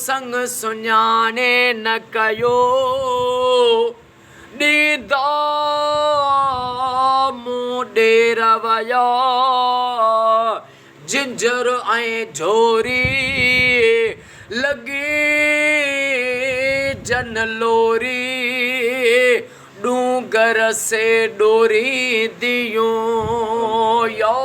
संग सुञाणे न कयो ॾींदा मूं ॾेर वया जिंजर ऐं झोरी लॻी जन लोरी डूंगर से डोरी दियूं या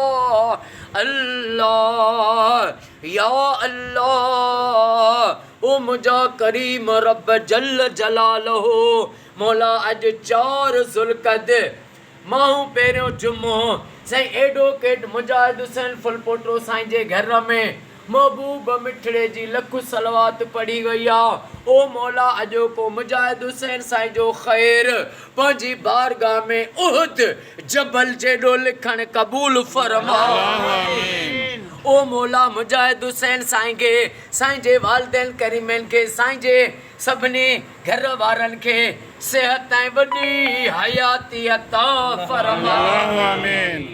अल्लाह या अल्लाह। ओ मुझा करीम रब जल जलालहो मौला अज 4 ज़ुल्क़द माहू पहिरियों जुमो साईं एडवोकेट मुजाहिद हुसैन फुलपोटो साईं जे घर में महबूब मिठड़े जी लख सलवात पढ़ी वई आहे। ओ मौला अजो को मुजाहिद हुसैन साईं जो ख़ैर पंहिंजी बारगाह में उहद जबल जेॾो लिखण क़बूल फरमा। ओ मौला मुजाहिद हुसैन साईं खे साईं जे वालिदैन करीमनि खे साईं जे सभिनी घर वारनि खे सेहत ऐं वॾी हयाती अता फरमा।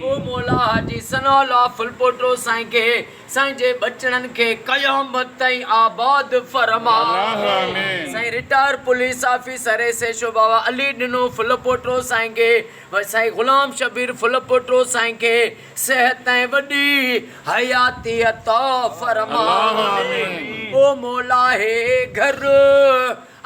ओ मौला हाजी सनाउल्लाह फुलपोटो साईं खे साईं जे बचड़नि खे क़यामत ताईं आबाद फरमा। साईं रिटायर पुलिस ऑफिसर एस बाबा अली ॾिनो फुलपोटो साईं खे साईं गुलाम शबीर फुलपोटो साईं खे सेहत ऐं वॾी हयाती अता फरमा। ओ मौला हे घर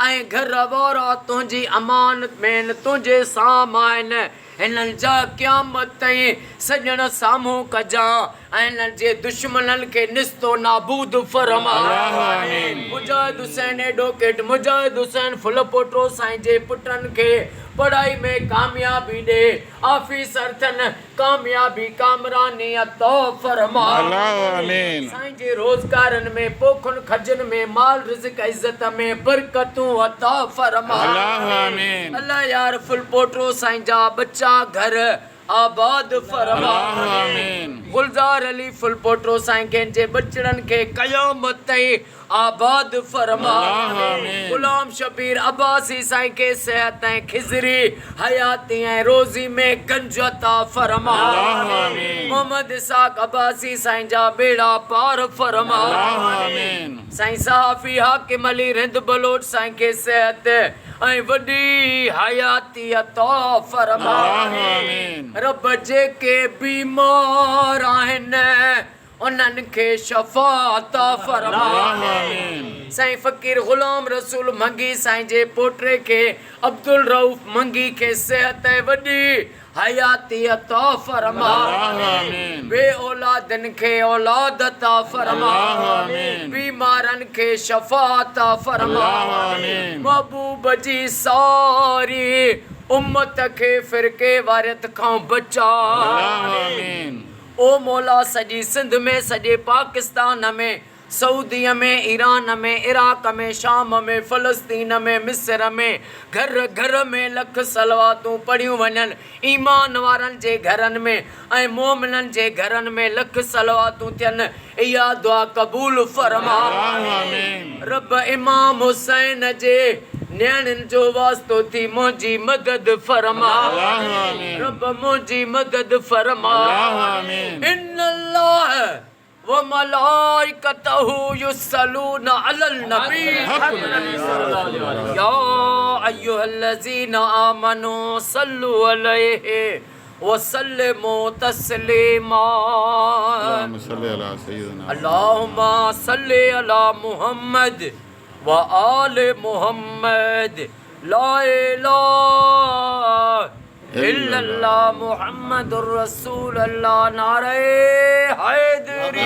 ऐं घर वारा तुंहिंजी अमानत में तुंहिंजे सामान हिननि जा क़यामत ताईं सॼण साम्हूं कजां ऐं हिननि जे दुश्मननि खे निस्तो नाबूद फरमा। मुजाहिद हुसैन एडवोकेट मुजाहिद हुसैन फुलपोटो साईं जे पुटनि खे पढ़ाई में कामयाबी ॾे ऑफिसर थियनि कामयाबी कामरानी अता फरमा। साईं जे रोज़गारनि में पोखनि खजनि में माल रिज़्क़ इज़्ज़त में बरकतूं अता फरमा। अल्लाह यार फुलपोटो साईं जा बच्चा घर आबाद फरमा। गुलजार अली फुलपोटो साईं खे जे बचड़नि खे क़यामत ताईं आबाद फरमा। गुलाम शबीर अब्बासी साईं खे सेहत ऐं खिज़री हयाती ऐं रोज़ी में गंज अता फरमा। मोहम्मद इसाक अब्बासी साईं जा बेड़ा पार फरमा। साईं सहाफ़ी हाकिम अली रिंद बलोच साईं खे सेहत ऐं वॾी हयाती अता फरमा। रब जेके बीमार आहिनि उन्हनि खे शफ़ा अता फरमा। साईं फ़कीर ग़ुलाम रसूल मंगी साईं जे पोटे खे अब्दुल रऊफ़ मंगी खे सेहत ऐं वॾी हयाती अता फरमा। बे औलादनि खे औलाद अता फरमा। बीमारनि खे शफ़ा अता फरमा। महबूब जी सारी उम्मत खे फ़िरके वारियत खां बचा। ओ मौला सॼी सिंध में सॼे पाकिस्तान में सऊदीअ में ईरान में इराक़ में शाम में फ़लस्तीन में मिस्र में घर घर में लख सलवातूं पढ़ियूं वञनि ईमान वारनि जे घरनि में ऐं मोमिननि जे घरनि में लख सलवातूं थियनि इहा दुआ क़बूल फरमा। रब इमाम हुसैन जे न्याणियुनि जो वास्तो थी मुंहिंजी मदद फरमा। रब मुंहिंजी मदद फरमा। इन्नल्लाह व मलाइकतहु युसल्लूना अलल नबी या अय्युहल्लज़ीना आमनू सल्लु अलैहि व सल्लिमू तस्लीमा। अल्लाहुम्मा सल्लि अला मुहम्मद व आले मुहम्मद ला इलाहा इल्लल्लाह मुहम्मदुर रसूलुल्लाह नारे हैदरी।